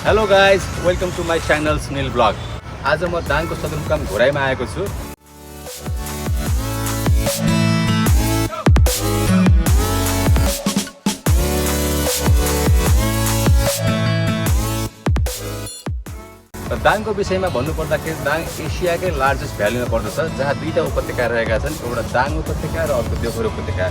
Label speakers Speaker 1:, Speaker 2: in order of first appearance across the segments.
Speaker 1: Hello guys, welcome to my channel Sunil blog. आज म दाङको सदरमुकाम घोराईमा आएको छु। दाङको विषयमा भन्नुपर्दाखेरि दाङ एसियाकै लार्जेस्ट भ्यालीमा पर्दछ, जहाँ दुईटा उपत्यका रहेका छन्, एउटा दाङ उपत्यका र अर्को देवघर उपत्यका।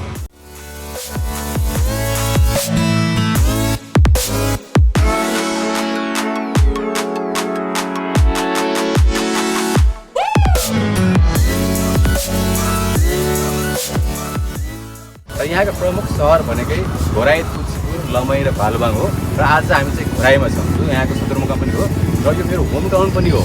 Speaker 1: यहाँको प्रमुख सहर भनेकै घोराई, तुलसीपुर, लमई र भालुबाङ हो। र आज हामी चाहिँ घोराईमा छौँ, जो यहाँको सदरमुकाम पनि हो र यो मेरो होम टाउन पनि हो।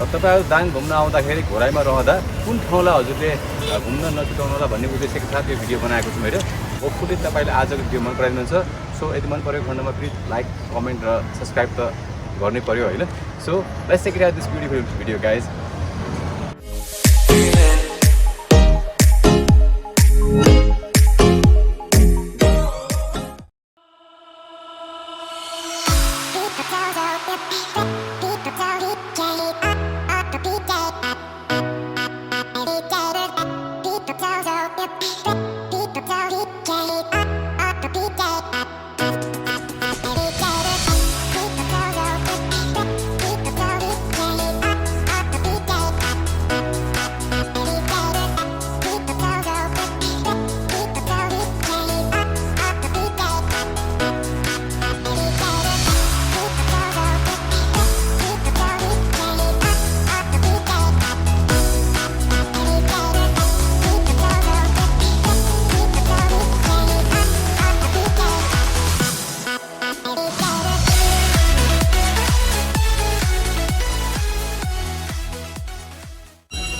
Speaker 1: तपाईँहरू दाङ घुम्न आउँदाखेरि घोराईमा रहँदा कुन ठाउँलाई हजुरले घुम्न नछुटाउनु होला भन्ने उद्देश्यको साथ यो भिडियो बनाएको छु मैले। होपफुली तपाईँले आजको भिडियो मन पराइदिनुहुन्छ। सो यदि मन परेको खण्डमा प्लिज लाइक, कमेन्ट र सब्सक्राइब त गर्नै पर्यो होइन। So let's check it out this beautiful video guys.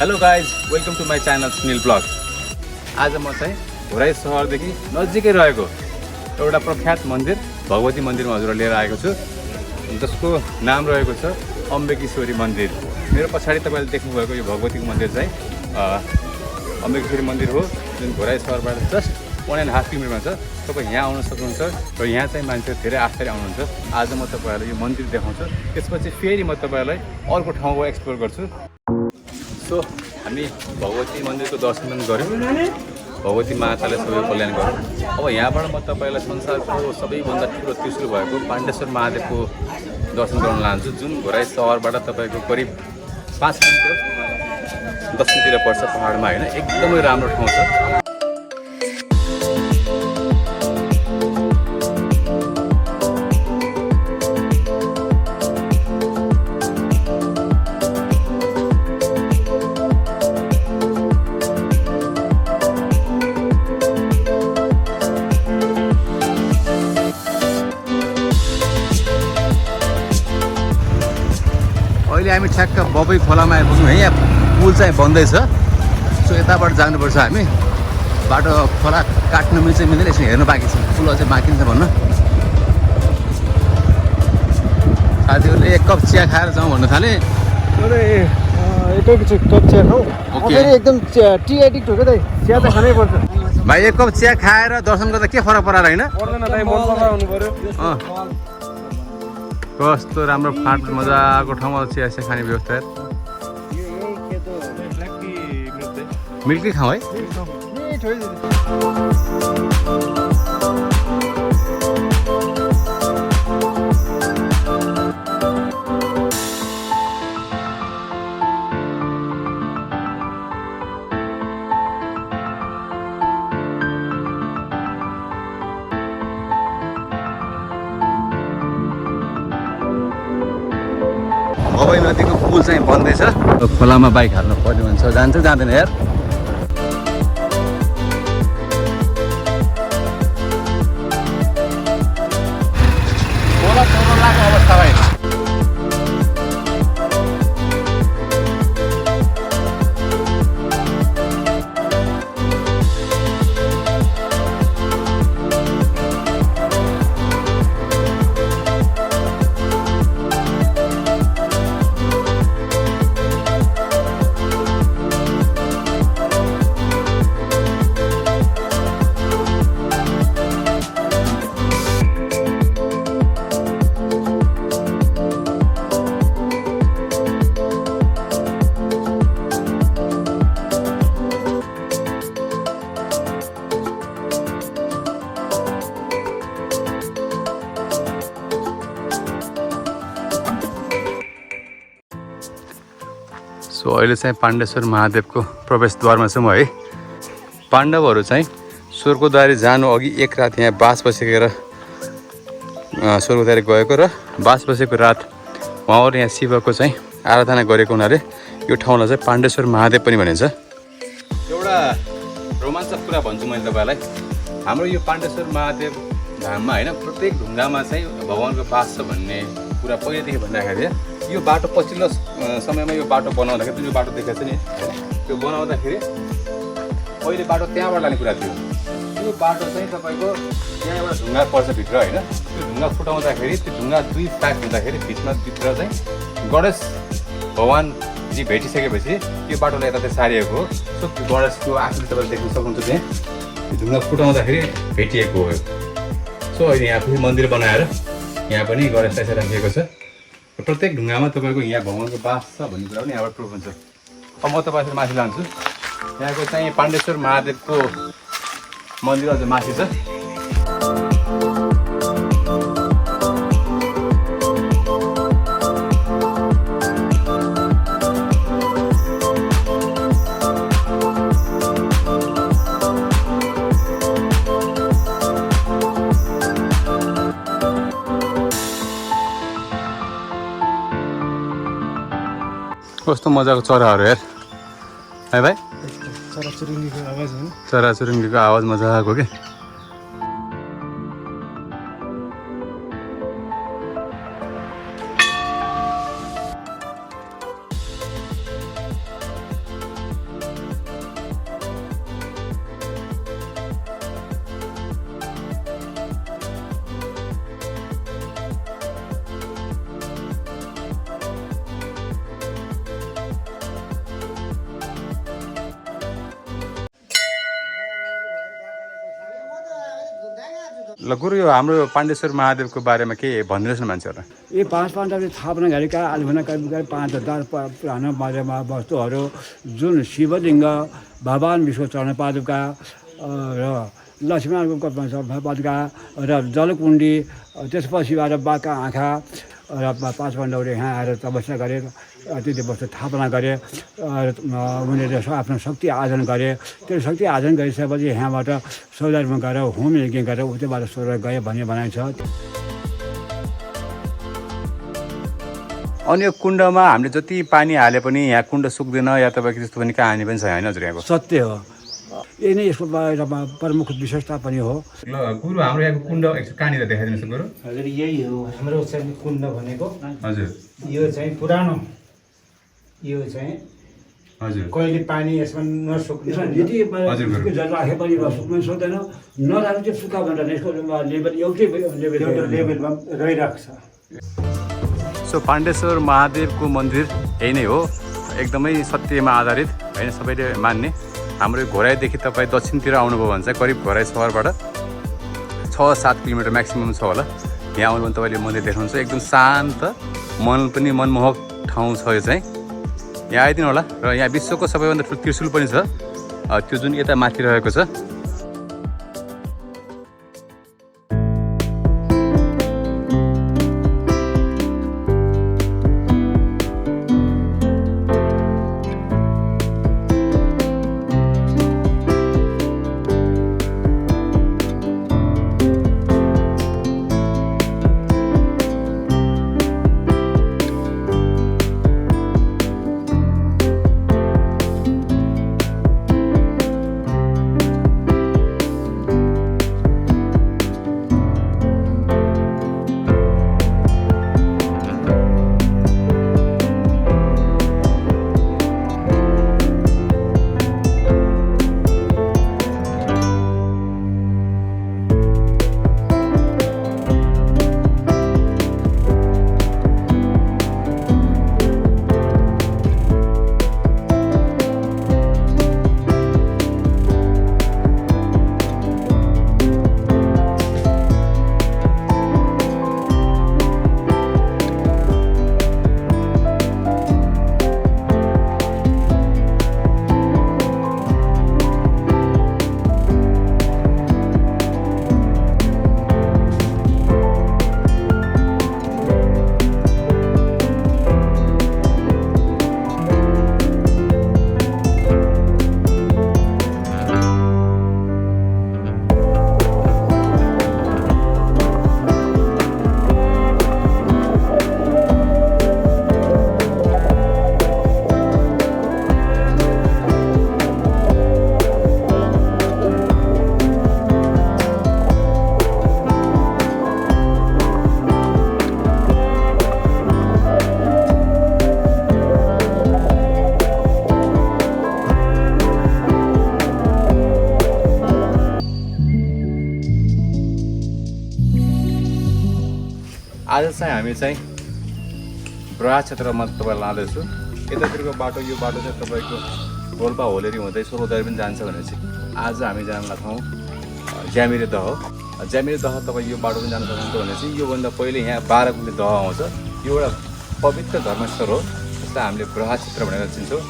Speaker 1: Hello guys, welcome to my channel Sunil blog. आज म चाहिँ घोराई सहरदेखि नजिकै रहेको एउटा प्रख्यात मन्दिर भगवती मन्दिरमा हजुरलाई लिएर आएको छु, जसको नाम रहेको छ अम्बेकेश्वरी मन्दिर। मेरो पछाडि तपाईँले देख्नुभएको यो भगवतीको मन्दिर चाहिँ अम्बेकेश्वरी मन्दिर हो, जुन घोराई सहरबाट जस्ट 1.5 किलोमिटरमा छ। तपाईँ यहाँ आउन सक्नुहुन्छ र यहाँ चाहिँ मान्छेहरू धेरै आस्था आउनुहुन्छ। आज म तपाईँहरूलाई यो मन्दिर देखाउँछु, त्यसपछि फेरि म तपाईँहरूलाई अर्को ठाउँको एक्सप्लोर गर्छु। सो हामी भगवती मन्दिरको दर्शन पनि गऱ्यौँ, भगवती माताले सबै कल्याण गऱ्यौँ। अब यहाँबाट म तपाईँलाई संसारको सबैभन्दा ठुलो त्रिशूल भएको पाण्डेश्वर महादेवको दर्शन गर्न लान्छु, जुन घोराई सहरबाट तपाईँको करिब 5 किलोमिटर दक्षिणतिर पर्छ पहाडमा होइन। एकदमै राम्रो ठाउँ छ। अहिले हामी ठ्याक्क बबई खोलामा आइपुग्यौँ है। यहाँ पुल चाहिँ बन्दैछ, सो यताबाट जानुपर्छ हामी। बाटो खोला काट्नु मिल्दैन, यसो हेर्नु बाँकी छ, पुल अझै बाँकी छ भन्न। साथीहरूले एक कप चिया खाएर जाउँ भन्नु थाले।
Speaker 2: एक कप चिया खाऊ। एकदम टी एडिक्ट हो क्या, चिया त खानै पर्छ
Speaker 1: भाइ। एक कप चिया खाएर दर्शन गर्दा के फरक पराएर होइन? कस्तो राम्रो फाँट मजाको ठाउँमा चिया खाने व्यवस्था। मिल्की खाउँ है। भवाई नदीको पुल चाहिँ बन्दैछ। खोलामा बाइक हाल्नु पर्यो भन्छ, जान्छ जाँदैन यार। खोला चौरलाको अवस्था भाइ। सो अहिले चाहिँ पाण्डेश्वर महादेवको प्रवेशद्वारमा छौँ है। पाण्डवहरू चाहिँ स्वर्गद्वारी जानु अघि एक रात यहाँ बास बसेर स्वर्गद्वारी गएको र बास बसेको रात उहाँहरू यहाँ शिवको चाहिँ आराधना गरेको हुनाले यो ठाउँलाई चाहिँ पाण्डेश्वर महादेव पनि भनिन्छ। एउटा रोमाञ्चक कुरा भन्छु मैले तपाईँलाई, हाम्रो यो पाण्डेश्वर महादेव धाममा होइन प्रत्येक ढुङ्गामा चाहिँ भगवान्को बास छ भन्ने कुरा पहिलेदेखि भनिराखेको थियो। यो बाटो पछिल्लो समयमा यो बाटो बनाउँदाखेरि जुन यो बाटो देखाएको छ नि, त्यो बनाउँदाखेरि पहिले बाटो त्यहाँबाट लाने कुरा थियो। यो बाटो चाहिँ तपाईँको यहाँ एउटा ढुङ्गा पर्छ भित्र होइन, त्यो ढुङ्गा फुटाउँदाखेरि त्यो ढुङ्गा 2 पाक हुँदाखेरि भित्र चाहिँ गणेश भगवान्जी भेटिसकेपछि यो बाटोलाई यता चाहिँ सारिएको हो। सो त्यो गणेशको आकृति तपाईँले देख्न सक्नुहुन्छ, त्यहाँ त्यो ढुङ्गा फुटाउँदाखेरि भेटिएको हो। सो अहिले यहाँ पनि मन्दिर बनाएर यहाँ पनि गणेशलाई चाहिँ राखिएको छ। प्रत्येक ढुङ्गामा तपाईँको यहाँ भगवान्को बास छ भन्ने कुरा पनि यहाँबाट प्रुफ हुन्छ। अब म तपाईँलाई माथि लान्छु। यहाँको चाहिँ पाण्डेश्वर महादेवको मन्दिर अझ माथि छ। कस्तो मजाको चराहरू यार है भाइ, चराचुरुङ्गीको आवाज मजाको के। ल गुरु, यो हाम्रो पाण्डेश्वर महादेवको बारेमा के भनिदिनुहोस् न मान्छेहरूलाई।
Speaker 3: ये 5 पाण्डवले स्थापना गरेका आलिभना 5000 पुरानो बारेमा वस्तुहरू जुन शिवलिङ्ग, भगवान विश्वचरण पादुका र लक्ष्मणको पादुका र जलकुण्डी, त्यसपछिबाट बाघका आँखा र 5 पाण्डवले यहाँ आएर तपस्या गरे, त्यो वस्तु स्थापना गरे। उनीहरूले आफ्नो शक्ति आर्जन गरे। त्यो शक्ति आर्जन गरिसकेपछि यहाँबाट स्वर्गमा गएर होम यज्ञ गरेर उतैबाट स्वर्ग गए भन्ने भनाइ छ।
Speaker 1: अनि यो कुण्डमा हामीले जति पानी हाले पनि यहाँ कुण्ड सुक्दैन या तपाईँको त्यस्तो पनि कहानी पनि छ होइन हजुर यहाँको?
Speaker 3: सत्य हो, यही नै यसको प्रमुख विशेषता पनि हो।
Speaker 1: ल गुरु, हाम्रो यहाँको कुण्ड कहाँनिर देखाइदिनुहोस् गुरु।
Speaker 2: हजुर यही हो हाम्रो चाहिँ कुण्ड भनेको।
Speaker 1: हजुर
Speaker 2: यो चाहिँ पुरानो, यो चाहिँ
Speaker 1: हजुर
Speaker 2: कहिले पानी यसमा नसुक्ने,
Speaker 3: यदि जल राखे पनि सुक्न सक्दैन, नराखेर चाहिँ सुक्खा भनेर यसको लेभल एउटै
Speaker 2: लेभलमा रहिरहेको छ।
Speaker 1: सो पाण्डेश्वर महादेवको मन्दिर यही नै हो, एकदमै सत्यमा आधारित होइन, सबैले मान्ने। हाम्रो घोराईदेखि तपाईँ दक्षिणतिर आउनुभयो भने चाहिँ करिब घोराई सहरबाट 6-7 किलोमिटर म्याक्सिमम् छ होला। यहाँ आउनु भने तपाईँले मन्दिर देख्नुहुन्छ, एकदम शान्त, मन पनि मनमोहक ठाउँ छ यो चाहिँ। यहाँ आइदिनु होला। र यहाँ विश्वको सबैभन्दा ठुलो त्रिशूल पनि छ, त्यो जुन यता माथि रहेको छ। आज चाहिँ हामी चाहिँ ब्रहा क्षेत्रमा तपाईँलाई लाँदैछु। यतातिरको बाटो यो बाटो चाहिँ तपाईँको रोल्पा होलेरी हुँदै सोह्रौदारी पनि जान्छ भनेपछि आज हामी जान लाग्छौँ ज्यामिरे दह। ज्यामिरे दह तपाईँ यो बाटो पनि जान सक्नुहुन्छ भनेपछि योभन्दा पहिले यहाँ 12 कुने दह आउँछ। यो एउटा पवित्र धर्मस्थल हो जसलाई हामीले ब्रहा क्षेत्र भनेर चिन्छौँ।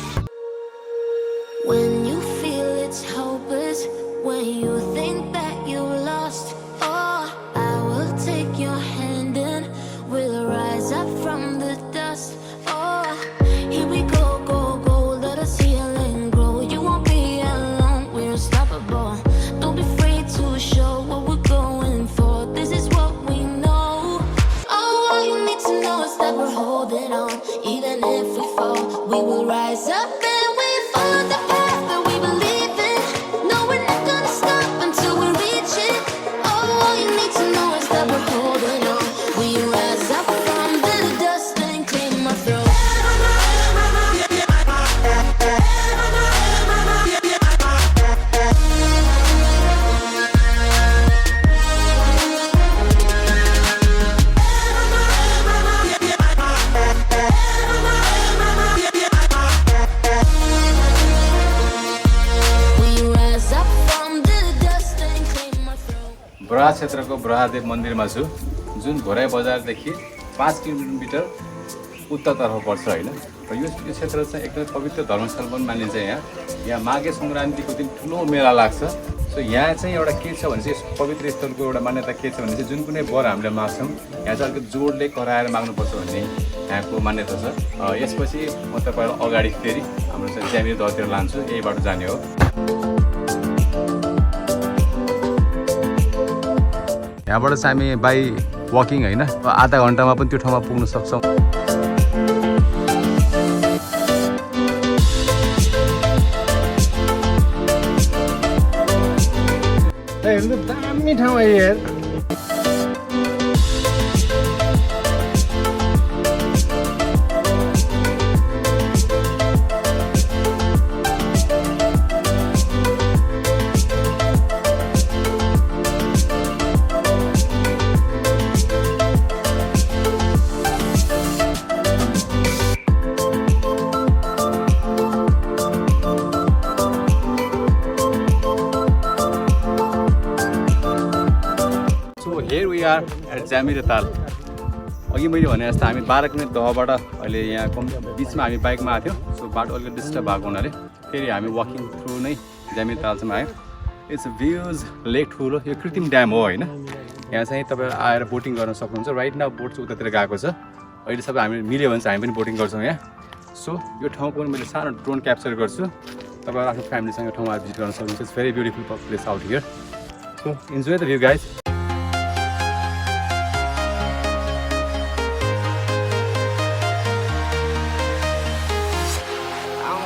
Speaker 4: When you feel it's hopeless, when you think that you lost, oh, I will take your hand and we'll rise up from the dust. Oh, here we go, go, go, let us heal and grow. You won't be alone, we're unstoppable. Don't be afraid to show what we're going for. This is what we know. Oh, all you need to know is that we're holding on. Even if we fall, we will rise up and we follow the path that we believe in. No, we're not gonna stop until we reach it. Oh, all you need to know is that we're holding on. We rise up from the dust and clean my throat.
Speaker 1: ब्रहा क्षेत्रको ब्रहादेव मन्दिरमा छु, जुन घोराई बजारदेखि 5 kilometre उत्तरतर्फ पर्छ होइन। र यो क्षेत्र चाहिँ एकदमै पवित्र धर्मस्थल पनि मानिन्छ। यहाँ माघे सङ्क्रान्तिको दिन ठुलो मेला लाग्छ। सो यहाँ चाहिँ एउटा के छ भने चाहिँ यस पवित्र स्थलको एउटा मान्यता के छ भने चाहिँ जुन कुनै वर हामीले माग्छौँ यहाँ चाहिँ अलिकति जोडले कराएर माग्नुपर्छ भन्ने यहाँको मान्यता छ। यसपछि म तपाईँलाई अगाडि फेरि हाम्रो चाहिँ ज्यामिरे दहतिर लान्छु, यही बाटो जाने हो। यहाँबाट चाहिँ हामी बाई वकिङ होइन आधा घन्टामा पनि त्यो ठाउँमा पुग्न सक्छौँ।
Speaker 2: हेर्नु दामी ठाउँ यार।
Speaker 1: Here we are at ज्यामिरे ताल। अघि मैले भने जस्तो हामी 12 किलोमिटर दहबाट अहिले यहाँ बिचमा हामी बाइकमा आएको थियौँ। सो बाटो अलिकति डिस्टर्ब भएको हुनाले फेरि हामी वकिङ थ्रु नै ज्यामिरे तालसम्म आयौँ। इट्स अ भ्युज लेक ठुलो, यो कृत्रिम ड्याम हो होइन। यहाँ चाहिँ तपाईँ आएर बोटिङ गर्न सक्नुहुन्छ। राइट नाउ बोट चाहिँ उतातिर गएको छ। अहिले सबै हामी मिल्यो भने चाहिँ हामी पनि बोटिङ गर्छौँ यहाँ। सो यो ठाउँको पनि मैले सानो ड्रोन क्याप्चर गर्छु। तपाईँहरू आफ्नो फ्यामिलीसँग यो ठाउँमा भिजिट गर्न सक्नुहुन्छ। It's very beautiful place out here. So enjoy the view guys.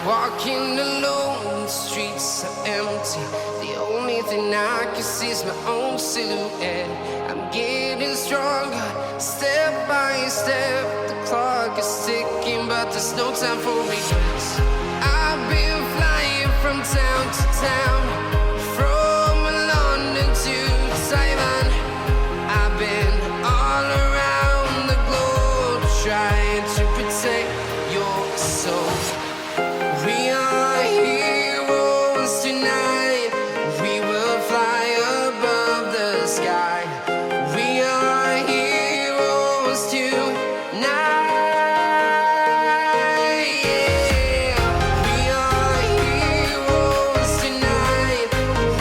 Speaker 5: Walking alone, the streets are empty. The only thing I can see is my own silhouette. I'm getting stronger, step by step. The clock is ticking, but there's no time for regrets. I've been flying from town to town, from London to Taiwan. I've been all around the globe, trying to protect your soul. We are heroes tonight. We will fly above the sky. We are heroes tonight. Yeah. We are heroes tonight.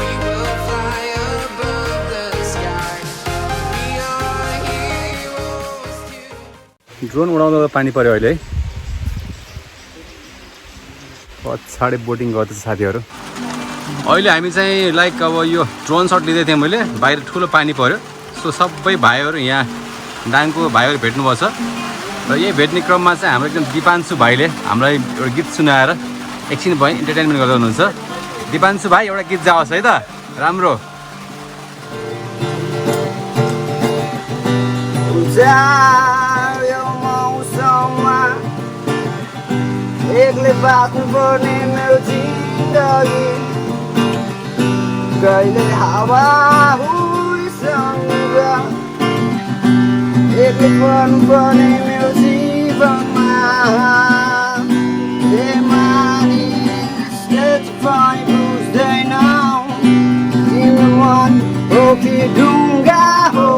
Speaker 5: We will fly above the sky. We are heroes tonight.
Speaker 1: Drone उडाउँदा पानी पर्यो अहिले है। पछाडि boating गर्दैछ साथीहरू। अहिले हामी चाहिँ लाइक अब यो ड्रोन सट लिँदै थिएँ मैले, बाहिर ठुलो पानी पर्यो। सो सबै भाइहरू यहाँ डाङको भाइहरू भेट्नुभएको छ। र यही भेट्ने क्रममा चाहिँ हाम्रो एकदम दिपान्सु भाइले हामीलाई एउटा गीत सुनाएर एकछिन भयो इन्टरटेनमेन्ट गर्दै हुनुहुन्छ। दिपान्सु भाइ एउटा गीत जाओस् है त, राम्रो।
Speaker 2: एक्लै बाँच्नु पर्ने मेरो जिन्दगी कहिले हावा हुइसँग एक्लै पर्नुपर्ने मेरो जीवनमा हे मानिसले पनि बुझ्दैनौ तिम्रो मन हो कि ढुङ्गा हो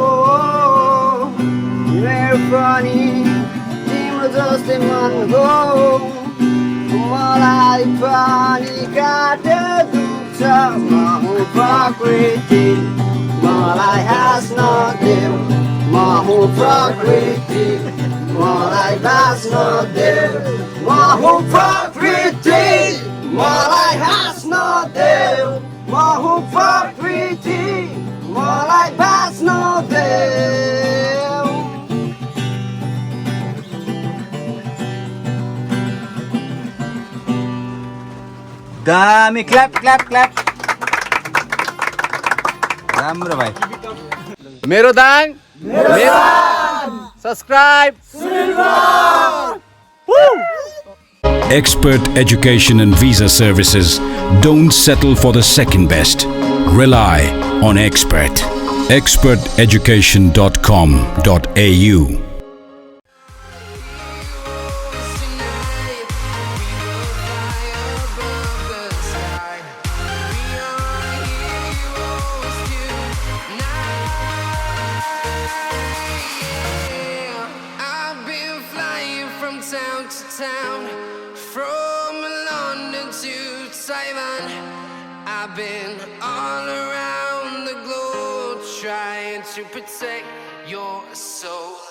Speaker 2: मेरो पनि तिम्रो जस्तै मन हो मलाई पनि काटे दुख्छ म हुँ प्रकृति मलाई हाँस्न देऊ म हुँ प्रकृति मलाई बाँच्न देऊ म हुँ प्रकृति मलाई हाँस्न देऊ म हुँ प्रकृति मलाई बाँच्न देऊ
Speaker 1: दामी क्ल्याप क्ल्याप क्ल्याप राम्रो भाइ मेरो दाङ मेरो subscribe
Speaker 6: Expert education and visa services. Don't settle for the second best. Rely on Expert. experteducation.com.au
Speaker 5: Town to town, from London to Taiwan, I've been all around the globe trying to protect your soul.